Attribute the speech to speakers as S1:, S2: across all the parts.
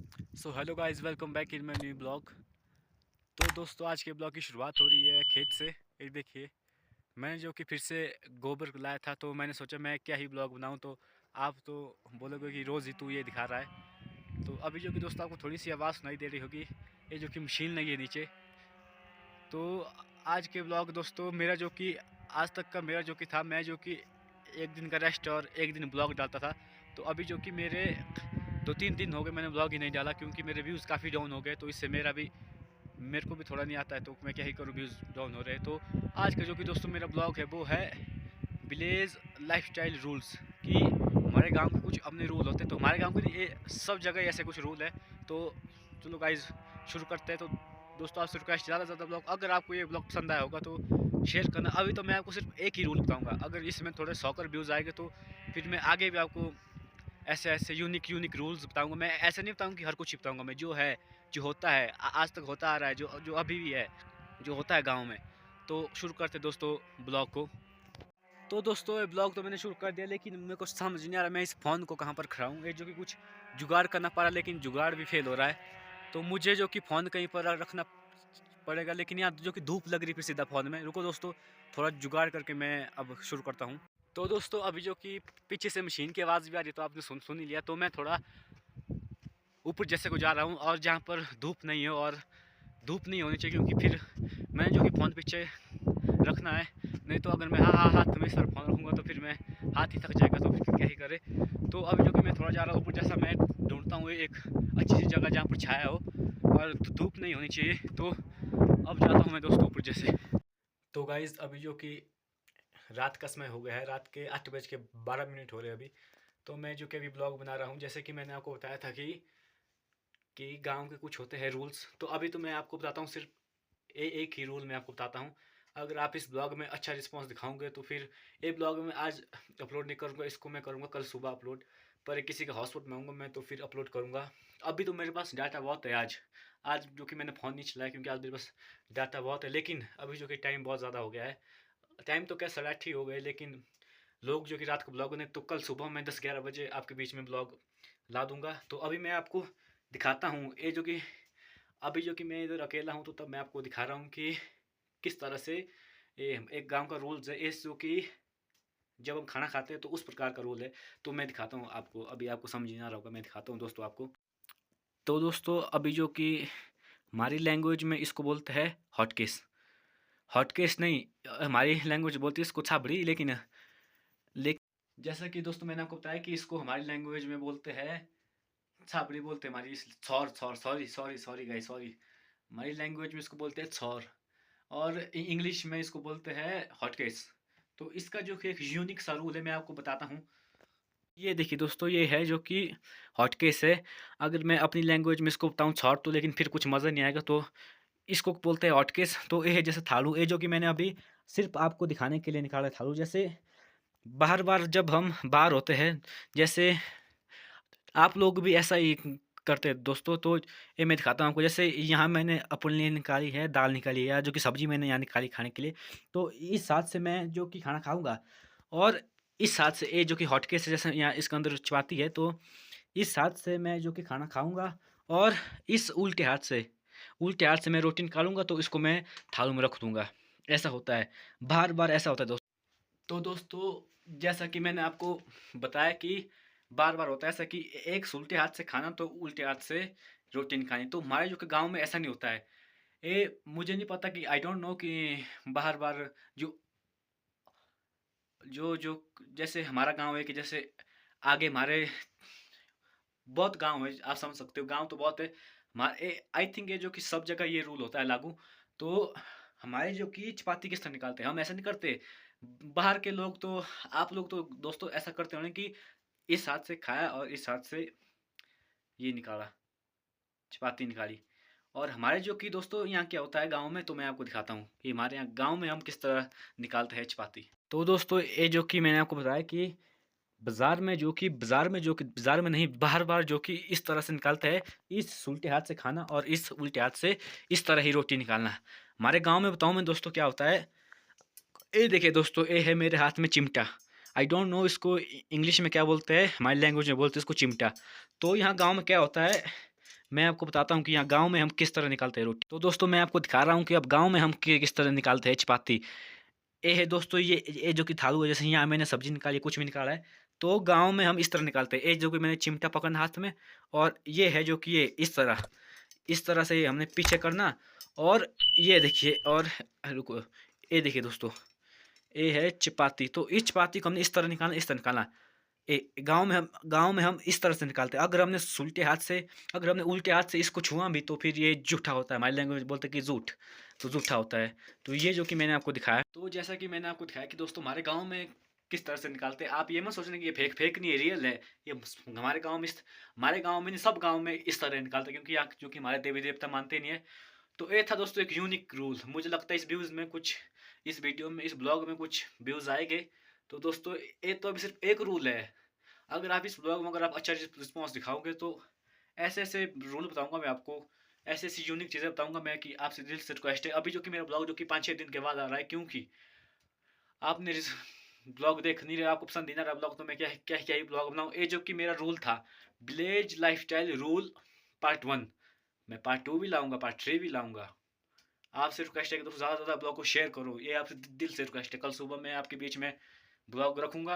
S1: So hello guys, welcome back in my new blog. तो दोस्तों, आज के ब्लॉग की शुरुआत हो रही है खेत से। एक देखिए, मैंने जो कि फिर से गोबर लाया था, तो मैंने सोचा मैं क्या ही ब्लॉग बनाऊं। तो आप तो बोलोगे कि रोज़ ही तू ये दिखा रहा है। तो अभी जो कि दोस्तों आपको थोड़ी सी आवाज़ सुनाई दे रही होगी, ये जो कि मशीन लगी है नीचे। तो आज के ब्लॉग दोस्तों, मेरा जो कि आज तक का मेरा जो कि था, मैं जो कि एक दिन का रेस्ट और एक दिन ब्लॉग डालता था। तो अभी जो कि मेरे 2-3 दिन हो गए मैंने ब्लॉग ही नहीं डाला, क्योंकि मेरे व्यूज़ काफ़ी डाउन हो गए। तो इससे मेरे को भी थोड़ा नहीं आता है, तो मैं क्या ही करूँ, व्यूज़ डाउन हो रहे हैं। तो आज का जो कि दोस्तों मेरा ब्लॉग है वो है विलेज लाइफस्टाइल रूल्स। कि हमारे गांव के कुछ अपने रूल होते हैं। तो हमारे गांव के लिए सब जगह ऐसे कुछ रूल है। तो चलो गाइज, शुरू करते हैं। तो दोस्तों, आपसे रिक्वेस्ट, ज़्यादा से ज़्यादा ब्लॉग, अगर आपको ये ब्लॉग पसंद आया होगा तो शेयर करना। अभी तो मैं आपको सिर्फ एक ही रूल बताऊंगा, अगर इसमें थोड़े 100 कर व्यूज़ आएंगे तो फिर मैं आगे भी आपको ऐसे ऐसे यूनिक रूल्स बताऊंगा। मैं ऐसे नहीं बताऊंगा कि हर कुछ ही बताऊंगा। मैं जो है, जो होता है, आज तक होता आ रहा है, जो जो अभी भी है, जो होता है गांव में। तो शुरू करते दोस्तों ब्लॉग को। तो दोस्तों, ये ब्लॉग तो मैंने शुरू कर दिया, लेकिन मेरे को समझ नहीं आ रहा मैं इस फ़ोन को कहाँ पर खड़ाऊँ। ये जो कि कुछ जुगाड़ करना पड़ा, लेकिन जुगाड़ भी फेल हो रहा है। तो मुझे जो कि फ़ोन कहीं पर रखना पड़ेगा, लेकिन यहाँ जो कि धूप लग रही फिर सीधा फ़ोन में। रुको दोस्तों, थोड़ा जुगाड़ करके मैं अब शुरू करता हूँ। तो दोस्तों, अभी जो कि पीछे से मशीन की आवाज़ भी आ रही है, तो आपने सुन ही लिया। तो मैं थोड़ा ऊपर जैसे को जा रहा हूँ, और जहाँ पर धूप नहीं है, और धूप नहीं होनी चाहिए, क्योंकि फिर मैंने जो कि फ़ोन पीछे रखना है। नहीं तो अगर मैं हाथ में सर फ़ोन रखूँगा तो फिर मैं हाथ ही थक जाएगा, तो फिर क्या ही करे। तो अभी जो कि मैं थोड़ा जा रहा हूँ ऊपर, जैसा मैं ढूंढता हूँ एक अच्छी सी जगह जहाँ पर छाया हो और धूप नहीं होनी चाहिए। तो अब जाता हूँ मैं दोस्तों ऊपर जैसे। तो गाइज़, अभी जो कि रात का समय हो गया है, रात के 8:12 हो रहे हैं अभी। तो मैं जो कि अभी ब्लॉग बना रहा हूँ, जैसे कि मैंने आपको बताया था कि गांव के कुछ होते हैं रूल्स। तो अभी तो मैं आपको बताता हूँ सिर्फ एक ही रूल मैं आपको बताता हूँ। अगर आप इस ब्लॉग में अच्छा रिस्पांस दिखाओगे तो फिर ये ब्लॉग में आज अपलोड नहीं करूँगा, इसको मैं करूँगा कल सुबह अपलोड। पर किसी का हॉटस्पॉट मांगूंगा मैं तो फिर अपलोड करूँगा। अभी तो मेरे पास डाटा बहुत है। आज आज जो कि मैंने फ़ोन नहीं चलाया, क्योंकि आज मेरे पास डाटा बहुत है। लेकिन अभी जो कि टाइम बहुत ज़्यादा हो गया है। टाइम तो क्या 8:30 ही हो गए, लेकिन लोग जो कि रात को ब्लॉग बने, तो कल सुबह मैं 10-11 बजे आपके बीच में ब्लॉग ला दूंगा। तो अभी मैं आपको दिखाता हूँ, ये जो कि अभी जो कि मैं इधर अकेला हूँ, तो तब मैं आपको दिखा रहा हूँ कि किस तरह से ये एक गांव का रूल्स है। इस जो कि जब हम खाना खाते हैं तो उस प्रकार का रूल है। तो मैं दिखाता हूँ आपको, अभी आपको समझ नहीं आ रहा होगा, मैं दिखाता हूँ दोस्तों आपको। तो दोस्तों, अभी जो कि हमारी लैंग्वेज में इसको बोलते हैं हॉटकेस। हॉटकेस नहीं, हमारी लैंग्वेज बोलती है इसको छाबड़ी। लेकिन जैसा कि दोस्तों मैंने आपको बताया कि इसको हमारी लैंग्वेज में बोलते हैं छाबड़ी, बोलते हैं हमारी। Sorry sorry sorry sorry sorry guys, sorry. हमारी लैंग्वेज में इसको बोलते हैं छौर, और इंग्लिश में इसको बोलते हैं हॉटकेस। तो इसका जो कि एक यूनिक सा रूल है, मैं आपको बताता हूँ। ये देखिए दोस्तों, ये है जो कि हॉटकेस है। अगर मैं अपनी लैंग्वेज में इसको बताऊँ छौर, तो लेकिन फिर कुछ मज़ा नहीं आएगा। तो इसको बोलते हैं हॉटकेस। तो ये है जैसे थालू, ये जो कि मैंने अभी सिर्फ आपको दिखाने के लिए निकाला है थालू। जैसे बार बार जब हम बाहर होते हैं, जैसे आप लोग भी ऐसा ही करते हैं दोस्तों। तो ये मैं दिखाता हूँ आपको। जैसे यहाँ मैंने अपने लिए निकाली है दाल, निकाली है, या जो कि सब्जी मैंने यहाँ निकाली खाने के लिए। तो इस हाथ से मैं जो कि खाना खाऊंगा, और इस हाथ से ये जो कि हॉटकेस है, जैसे यहाँ इसके अंदर चपाती है, तो इस हाथ से मैं जो कि खाना खाऊंगा, और इस उल्टे हाथ से मैं रोटी निकालूंगा, तो इसको मैं थाली में रख दूंगा। ऐसा होता है, बार बार ऐसा होता है दोस्तों। तो दोस्तों, जैसा कि मैंने आपको बताया कि बार बार होता है ऐसा कि एक उल्टे हाथ से खाना तो उल्टे हाथ से रोटी नहीं खानी। तो हमारे जो कि गांव में ऐसा नहीं होता है। ये मुझे नहीं पता कि आई डोंट नो कि बार बार जो जो जो जैसे हमारा गांव है, कि जैसे आगे हमारे बहुत गांव है, आप समझ सकते हो, गांव तो बहुत है हमारे। आई थिंक ये जो कि सब जगह ये रूल होता है लागू। तो हमारे जो कि चपाती किस तरह निकालते हैं, हम ऐसा नहीं करते। बाहर के लोग तो, आप लोग तो दोस्तों ऐसा करते होंगे कि इस हाथ से खाया और इस हाथ से ये निकाला, चपाती निकाली। और हमारे जो कि दोस्तों यहाँ क्या होता है गांव में, तो मैं आपको दिखाता हूँ कि हमारे यहाँ गांव में हम किस तरह निकालते हैं चपाती। तो दोस्तों, ये जो कि मैंने आपको बताया कि बाजार में नहीं, बार बार जो कि इस तरह से निकालते हैं, इस उल्टे हाथ से खाना और इस उल्टे हाथ से इस तरह ही रोटी निकालना। हमारे गांव में बताऊं मैं दोस्तों क्या होता है। ये देखिए दोस्तों, ये है मेरे हाथ में चिमटा। आई डोंट नो इसको इंग्लिश में क्या बोलते हैं, हमारी लैंग्वेज में बोलते हैं इसको चिमटा। तो यहाँ गांव में क्या होता है, मैं आपको बताता हूँ कि यहाँ गाँव में हम किस तरह निकालते हैं रोटी। तो दोस्तों मैं आपको दिखा रहा हूँ कि अब गाँव में हम किस तरह निकालते हैं चपाती। ये है दोस्तों, ये जो कि थालू है, जैसे यहाँ मैंने सब्जी निकाली, कुछ भी निकाला है, तो गाँव में हम इस तरह निकालते हैं। ये जो कि मैंने चिमटा पकड़ना हाथ में, और ये है जो कि ये इस तरह से हमने पीछे करना, और ये देखिए, और रुको, ये देखिए दोस्तों, ये है चपाती। तो इस चपाती को हमने इस तरह निकालना, इस तरह निकालना। गाँव में हम इस तरह से निकालते हैं। अगर हमने उल्टे हाथ से इसको छुआ भी, तो फिर ये जूठा होता है। हमारी लैंग्वेज में बोलते हैं कि जूठ, तो जूठा होता है। तो ये जो कि मैंने आपको दिखाया, तो जैसा कि मैंने आपको दिखाया कि दोस्तों हमारे गाँव में किस तरह से निकालते हैं। आप ये मत सोचना कि ये फेक नहीं है, रियल है। ये हमारे गाँव में नहीं, सब गाँव में इस तरह निकालते हैं, क्योंकि यहाँ क्योंकि हमारे देवी देवता मानते नहीं है। तो ये था दोस्तों एक यूनिक रूल। मुझे लगता है इस वीडियो में, इस ब्लॉग में कुछ व्यूज़ आएंगे। तो दोस्तों ये तो अभी सिर्फ एक रूल है। अगर आप इस ब्लॉग में अगर आप अच्छा रिस्पॉन्स दिखाओगे, तो ऐसे ऐसे रूल बताऊंगा मैं आपको, ऐसी ऐसी यूनिक चीज़ें बताऊंगा मैं, कि आपसे दिल से रिक्वेस्ट है। अभी जो कि मेरा ब्लॉग जो कि 5-6 दिन के बाद आ रहा है, क्योंकि आपने ब्लॉग देख नहीं रहे, आपको पसंद नहीं आ रहा ब्लॉग, तो मैं क्या क्या क्या ही ब्लॉग बनाऊँ। ये जो कि मेरा रूल था, विलेज लाइफस्टाइल रूल पार्ट 1, मैं पार्ट 2 भी लाऊंगा, पार्ट 3 भी लाऊंगा। आपसे रिक्वेस्ट है कि दोस्तों ज़्यादा से ज़्यादा ब्लॉग को शेयर करो, ये आपसे दिल से रिक्वेस्ट है। कल सुबह मैं आपके बीच में ब्लॉग रखूँगा,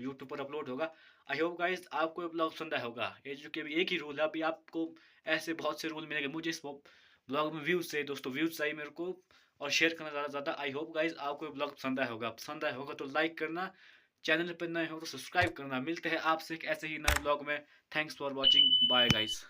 S1: यूट्यूब पर अपलोड होगा। आई होप गाइस आपको ये ब्लॉग पसंद आया होगा। ये जो कि अभी एक ही रूल है, अभी आपको ऐसे बहुत से रूल मिलेंगे। मुझे इस ब्लॉग में व्यूज़ चाहिए दोस्तों, व्यूज़ चाहिए मेरे को, और शेयर करना ज़्यादा से ज़्यादा। आई होप गाइस आपको ये ब्लॉग पसंद आया होगा तो लाइक करना, चैनल पर नए हो तो सब्सक्राइब करना। मिलते हैं आपसे एक ऐसे ही नए ब्लॉग में। Thanks for watching, bye guys.